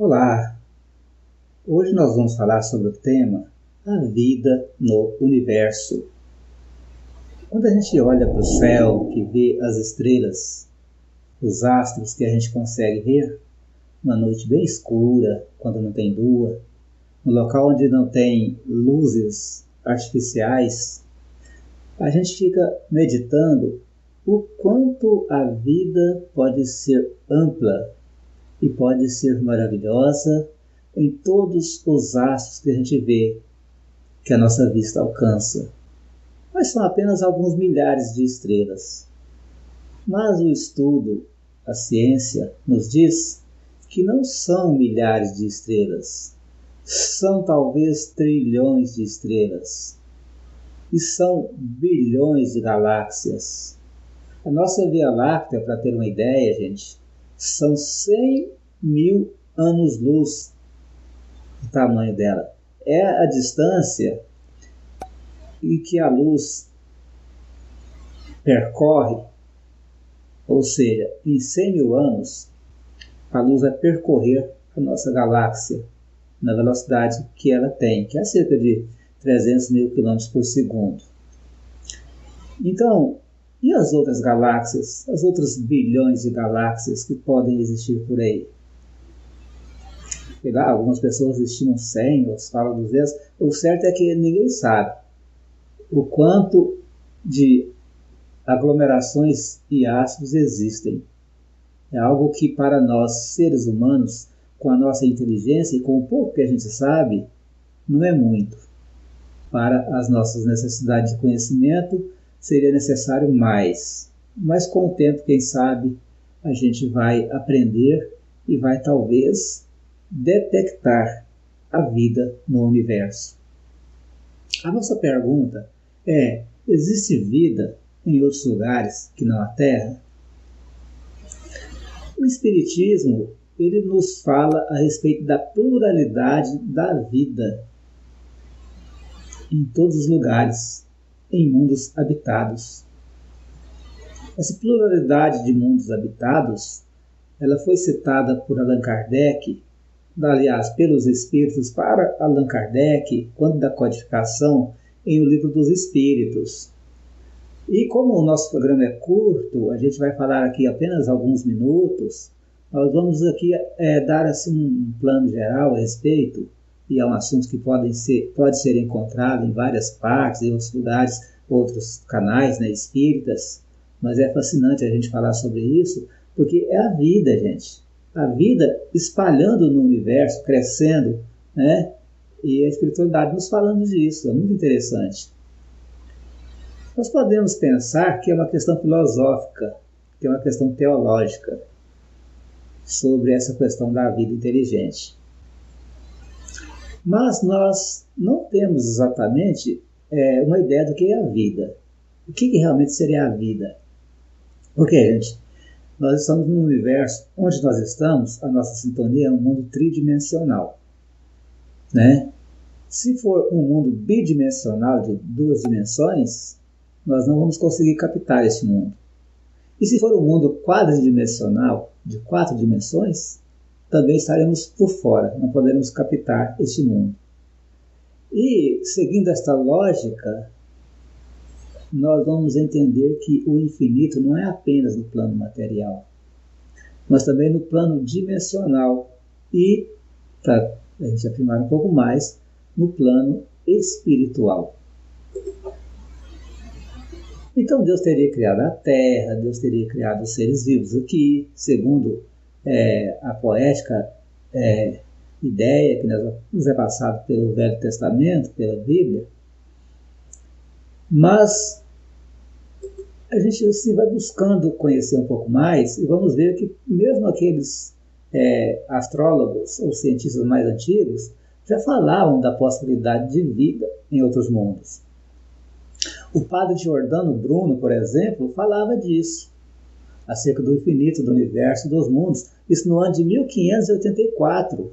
Olá! Hoje nós vamos falar sobre o tema A Vida no Universo. Quando a gente olha para o céu, que vê as estrelas, os astros que a gente consegue ver, uma noite bem escura, quando não tem lua, no local onde não tem luzes artificiais, a gente fica meditando o quanto a vida pode ser ampla e pode ser maravilhosa em todos os astros que a gente vê, que a nossa vista alcança. Mas são apenas alguns milhares de estrelas. Mas o estudo, a ciência, nos diz que não são milhares de estrelas, são talvez trilhões de estrelas. E são bilhões de galáxias. A nossa Via Láctea, para ter uma ideia, gente, são 100 mil anos-luz o tamanho dela. É a distância em que a luz percorre, ou seja, em 100 mil anos, a luz vai percorrer a nossa galáxia na velocidade que ela tem, que é cerca de 300 mil quilômetros por segundo. Então, e as outras galáxias, as outras bilhões de galáxias que podem existir por aí? Sei lá, algumas pessoas estimam 100, outros falam 200. O certo é que ninguém sabe o quanto de aglomerações e astros existem. É algo que para nós, seres humanos, com a nossa inteligência e com o pouco que a gente sabe, não é muito. Para as nossas necessidades de conhecimento, seria necessário mais. Mas com o tempo, quem sabe, a gente vai aprender e vai talvez detectar a vida no universo. A nossa pergunta é: existe vida em outros lugares que não a Terra? O Espiritismo, ele nos fala a respeito da pluralidade da vida em todos os lugares, em mundos habitados. Essa pluralidade de mundos habitados, ela foi citada por Allan Kardec, aliás, pelos Espíritos para Allan Kardec, quando da codificação, em O Livro dos Espíritos. E como o nosso programa é curto, a gente vai falar aqui apenas alguns minutos, nós vamos aqui dar assim, um plano geral a respeito, e é um assunto que pode ser encontrado em várias partes, em outros lugares, outros canais, né, espíritas, mas é fascinante a gente falar sobre isso, porque é a vida, gente. A vida espalhando no universo, crescendo, né? E a espiritualidade nos falando disso, é muito interessante. Nós podemos pensar que é uma questão filosófica, que é uma questão teológica, sobre essa questão da vida inteligente. Mas nós não temos exatamente uma ideia do que é a vida. O que realmente seria a vida? Porque, gente, nós estamos num universo onde nós estamos, a nossa sintonia é um mundo tridimensional, né? Se for um mundo bidimensional de 2 dimensões, nós não vamos conseguir captar esse mundo. E se for um mundo quadridimensional de 4 dimensões, também estaremos por fora, não poderemos captar este mundo. E, seguindo esta lógica, nós vamos entender que o infinito não é apenas no plano material, mas também no plano dimensional e, para a gente afirmar um pouco mais, no plano espiritual. Então Deus teria criado a Terra, Deus teria criado os seres vivos aqui, segundo a poética ideia que nos é passada pelo Velho Testamento, pela Bíblia. Mas a gente assim, vai buscando conhecer um pouco mais e vamos ver que mesmo aqueles astrólogos ou cientistas mais antigos já falavam da possibilidade de vida em outros mundos. O padre Giordano Bruno, por exemplo, falava disso, acerca do infinito, do universo, dos mundos, isso no ano de 1584.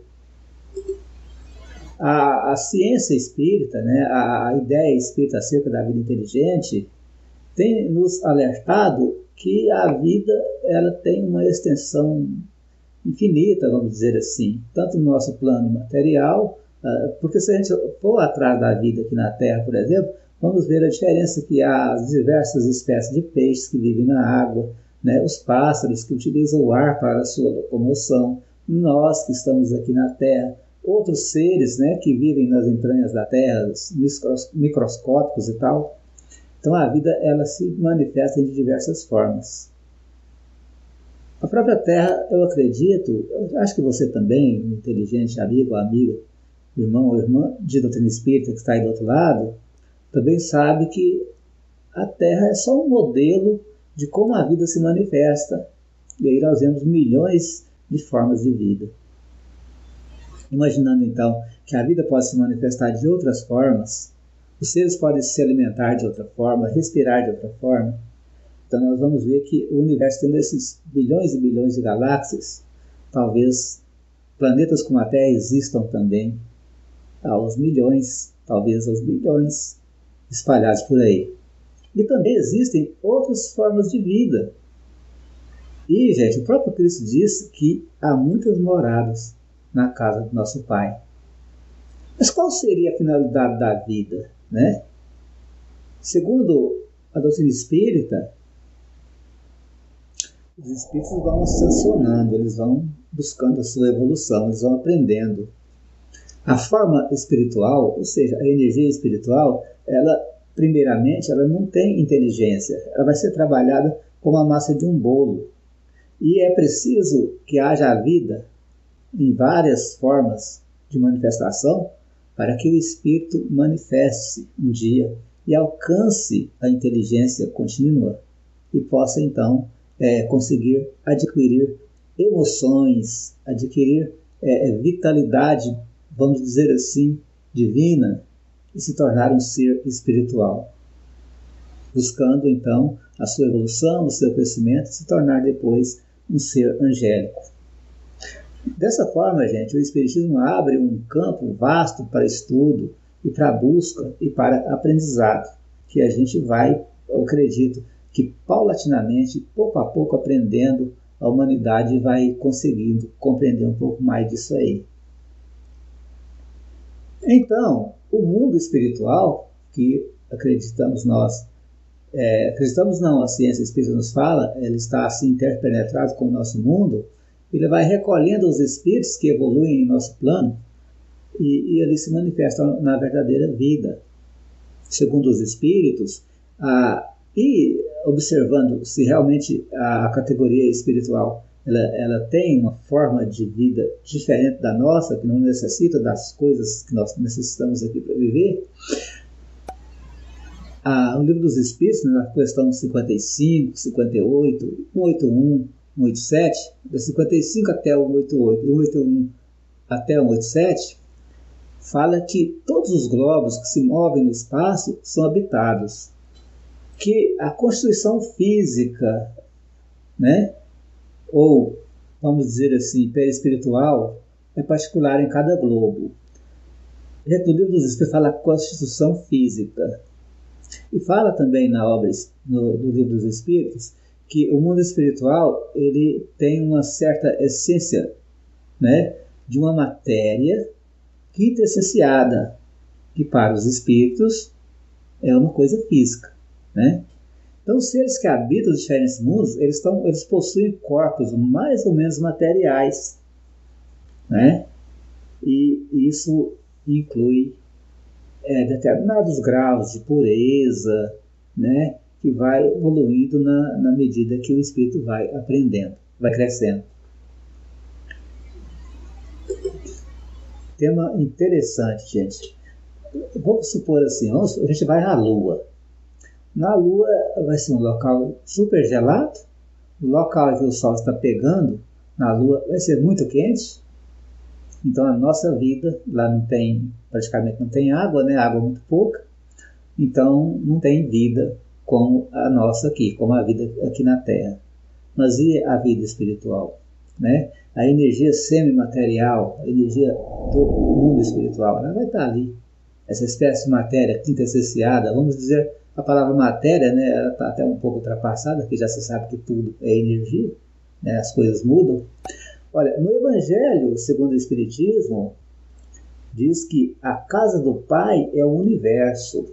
A ciência espírita, né, a ideia espírita acerca da vida inteligente, tem nos alertado que a vida ela tem uma extensão infinita, vamos dizer assim, tanto no nosso plano material, porque se a gente for atrás da vida aqui na Terra, por exemplo, vamos ver a diferença que há as diversas espécies de peixes que vivem na água, né, os pássaros que utilizam o ar para a sua locomoção, nós que estamos aqui na Terra, outros seres, né, que vivem nas entranhas da Terra, microscópicos e tal. Então a vida ela se manifesta de diversas formas. A própria Terra, eu acredito, eu acho que você também, inteligente amigo ou amiga, irmão ou irmã de doutrina espírita que está aí do outro lado, também sabe que a Terra é só um modelo de como a vida se manifesta. E aí nós vemos milhões de formas de vida. Imaginando então que a vida pode se manifestar de outras formas, os seres podem se alimentar de outra forma, respirar de outra forma. Então nós vamos ver que o universo, tendo esses bilhões e bilhões de galáxias, talvez planetas como a Terra existam também aos milhões, talvez aos bilhões, espalhados por aí. E também existem outras formas de vida. E, gente, o próprio Cristo disse que há muitas moradas na casa do nosso Pai. Mas qual seria a finalidade da vida, né? Segundo a doutrina espírita, os espíritos vão ascensionando, eles vão buscando a sua evolução, eles vão aprendendo. A forma espiritual, ou seja, a energia espiritual, ela, primeiramente, ela não tem inteligência, ela vai ser trabalhada como a massa de um bolo. E é preciso que haja a vida em várias formas de manifestação para que o espírito manifeste um dia e alcance a inteligência contínua e possa, então, conseguir adquirir emoções, adquirir vitalidade, vamos dizer assim, divina, e se tornar um ser espiritual, buscando então a sua evolução, o seu crescimento, e se tornar depois um ser angélico. Dessa forma, gente, o Espiritismo abre um campo vasto para estudo e para busca e para aprendizado, que a gente vai, eu acredito, que paulatinamente, pouco a pouco, aprendendo, a humanidade vai conseguindo compreender um pouco mais disso aí. Então, o mundo espiritual, que acreditamos nós, acreditamos não, a ciência espírita nos fala, ele está assim interpenetrado com o nosso mundo, ele vai recolhendo os espíritos que evoluem em nosso plano e eles se manifestam na verdadeira vida. Segundo os espíritos, e observando se realmente a categoria espiritual ela tem uma forma de vida diferente da nossa, que não necessita das coisas que nós necessitamos aqui para viver, o Livro dos Espíritos, na questão 55, 58, 181, 187, da 55 até o 188 e 181 até o 187, fala que todos os globos que se movem no espaço são habitados, que a constituição física, né, ou, vamos dizer assim, perispiritual, é particular em cada globo. No Livro dos Espíritos fala constituição física. E fala também na obra, no Livro dos Espíritos, que o mundo espiritual ele tem uma certa essência, né, de uma matéria quintessenciada, que para os espíritos é uma coisa física, né? Então, os seres que habitam os diferentes mundos, eles possuem corpos mais ou menos materiais, né? E isso inclui determinados graus de pureza, né? Que vai evoluindo na medida que o espírito vai aprendendo, vai crescendo. Tema interessante, gente. Vamos supor assim, a gente vai na Lua. Na Lua vai ser um local super gelado, o local que o Sol está pegando na Lua vai ser muito quente, então a nossa vida lá praticamente não tem água, né? Água muito pouca, então não tem vida como a nossa aqui, como a vida aqui na Terra. Mas e a vida espiritual, né? A energia semimaterial, a energia do mundo espiritual, ela vai estar ali. Essa espécie de matéria quintessenciada, vamos dizer, a palavra matéria, né, ela está até um pouco ultrapassada, porque já se sabe que tudo é energia, né, as coisas mudam. Olha, no Evangelho, segundo o Espiritismo, diz que a casa do Pai é o universo.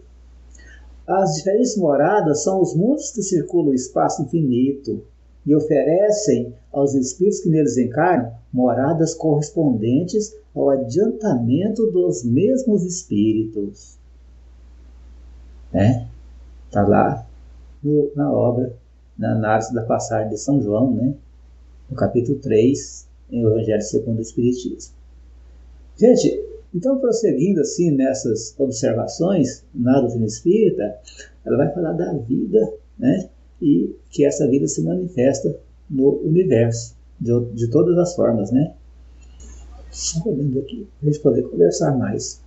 As diferentes moradas são os mundos que circulam o espaço infinito e oferecem aos espíritos que neles encarnam moradas correspondentes ao adiantamento dos mesmos espíritos. Está lá na obra, na análise da passagem de São João, no capítulo 3, em o Evangelho segundo o Espiritismo. Gente, então, prosseguindo assim nessas observações na doutrina espírita, ela vai falar da vida, e que essa vida se manifesta no universo, de todas as formas, Só olhando aqui, para a gente poder conversar mais.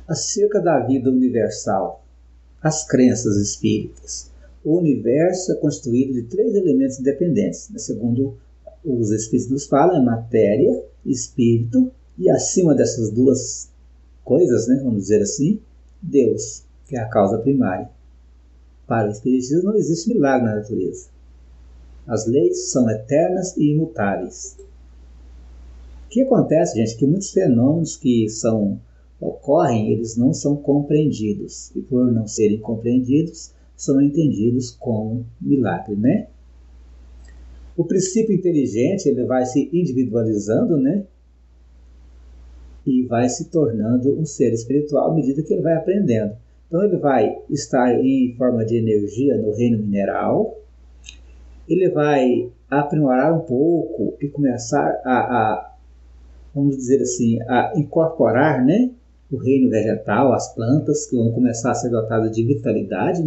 Acerca da vida universal, as crenças espíritas. O universo é constituído de 3 elementos independentes, segundo os espíritos nos falam, é matéria, espírito, e acima dessas 2 coisas, vamos dizer assim, Deus, que é a causa primária. Para o Espiritismo não existe milagre na natureza. As leis são eternas e imutáveis. O que acontece, gente, é que muitos fenômenos que ocorrem, eles não são compreendidos. E por não serem compreendidos, são entendidos como milagre, O princípio inteligente, ele vai se individualizando, e vai se tornando um ser espiritual à medida que ele vai aprendendo. Então ele vai estar em forma de energia no reino mineral, ele vai aprimorar um pouco e começar vamos dizer assim, a incorporar, o reino vegetal, as plantas, que vão começar a ser dotadas de vitalidade,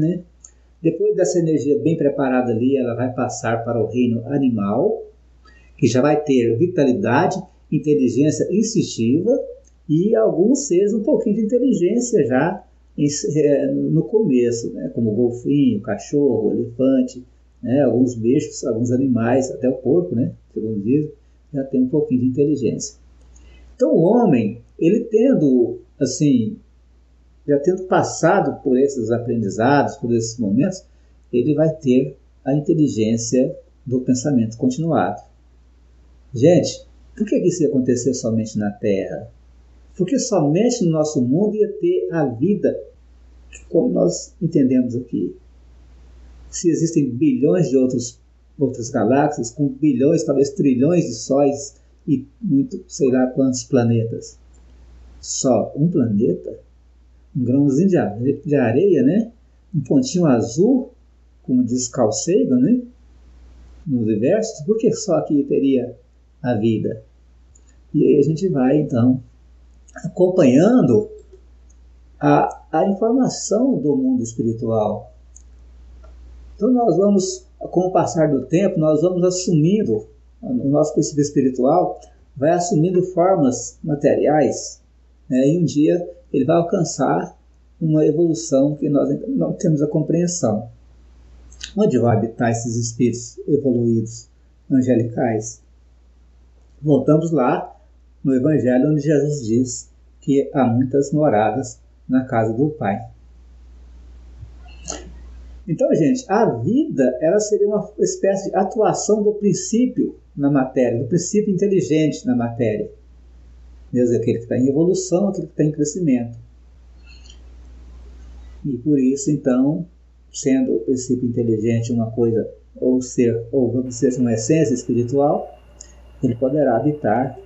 Depois dessa energia bem preparada ali, ela vai passar para o reino animal, que já vai ter vitalidade, inteligência instintiva e alguns seres um pouquinho de inteligência já no começo, como o golfinho, o cachorro, o elefante, alguns bichos, alguns animais, até o porco, segundo diz, já tem um pouquinho de inteligência. Então o homem, ele já tendo passado por esses aprendizados, por esses momentos, ele vai ter a inteligência do pensamento continuado. Gente, por que isso ia acontecer somente na Terra? Porque somente no nosso mundo ia ter a vida como nós entendemos aqui. Se existem bilhões de outras galáxias, com bilhões, talvez trilhões de sóis e muito, sei lá quantos planetas. Só um planeta, um grãozinho de areia, um pontinho azul, como diz Carl Sagan, no universo, por que só aqui teria a vida? E aí a gente vai, então, acompanhando a informação do mundo espiritual. Então nós vamos, com o passar do tempo, nós vamos assumindo, o nosso princípio espiritual vai assumindo formas materiais, e um dia ele vai alcançar uma evolução que nós ainda não temos a compreensão. Onde vão habitar esses espíritos evoluídos, angelicais? Voltamos lá no Evangelho, onde Jesus diz que há muitas moradas na casa do Pai. Então, gente, a vida ela seria uma espécie de atuação do princípio na matéria, do princípio inteligente na matéria. Mesmo aquele que está em evolução, aquele que está em crescimento. E por isso, então, sendo o princípio inteligente uma coisa, ou vamos dizer uma essência espiritual, ele poderá habitar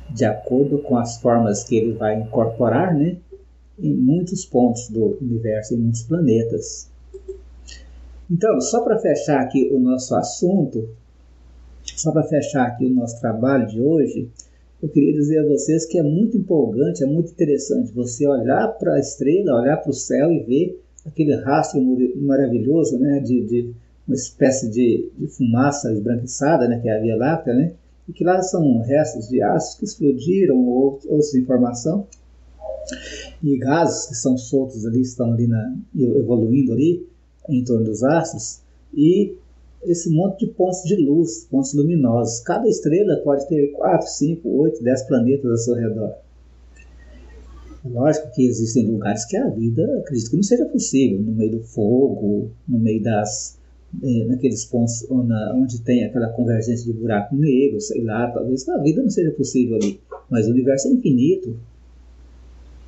de acordo com as formas que ele vai incorporar, em muitos pontos do universo, em muitos planetas. Então, só para fechar aqui o nosso assunto, só para fechar aqui o nosso trabalho de hoje, eu queria dizer a vocês que é muito empolgante, é muito interessante você olhar para a estrela, olhar para o céu e ver aquele rastro maravilhoso, de uma espécie de fumaça esbranquiçada, que é a Via Láctea, e que lá são restos de astros que explodiram ou outros de informação, e gases que são soltos ali, estão ali evoluindo ali em torno dos astros, e esse monte de pontos de luz, pontos luminosos. Cada estrela pode ter 4, 5, 8, 10 planetas ao seu redor. É lógico que existem lugares que a vida, acredito que não seja possível, no meio do fogo, no meio das naqueles pontos onde tem aquela convergência de buraco negro, sei lá, talvez a vida não seja possível ali, mas o universo é infinito.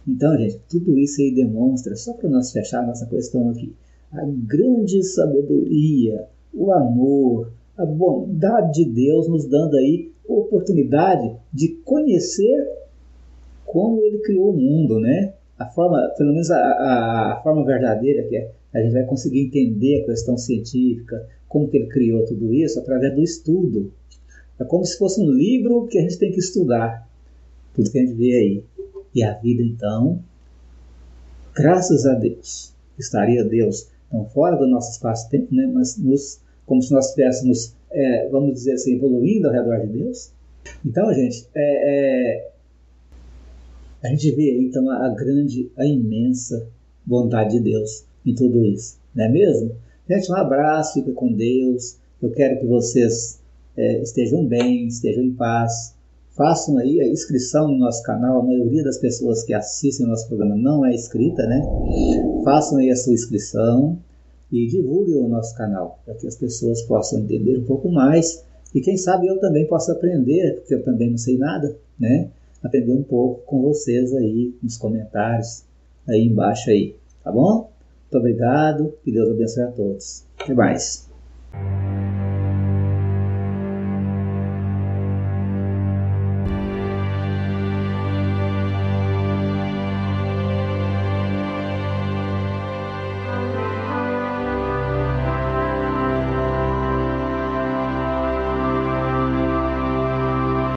Então, gente, tudo isso aí demonstra, só para nós fechar nossa questão aqui, a grande sabedoria, o amor, a bondade de Deus nos dando aí a oportunidade de conhecer como Ele criou o mundo, né? A forma, pelo menos a forma verdadeira que a gente vai conseguir entender a questão científica, como que Ele criou tudo isso através do estudo. É como se fosse um livro que a gente tem que estudar, tudo que a gente vê aí. E a vida, então, graças a Deus, estaria Deus não fora do nosso espaço-tempo, né, mas como se nós estivéssemos, vamos dizer assim, evoluindo ao redor de Deus. Então, gente, a gente vê aí, então, a imensa bondade de Deus em tudo isso, não é mesmo? Gente, um abraço, fica com Deus. Eu quero que vocês estejam bem, estejam em paz. Façam aí a inscrição no nosso canal. A maioria das pessoas que assistem o nosso programa não é inscrita, né? Façam aí a sua inscrição e divulguem o nosso canal, para que as pessoas possam entender um pouco mais. E quem sabe eu também possa aprender, porque eu também não sei nada, né? Aprender um pouco com vocês aí nos comentários, aí embaixo aí, tá bom? Muito obrigado, que Deus abençoe a todos. Até mais.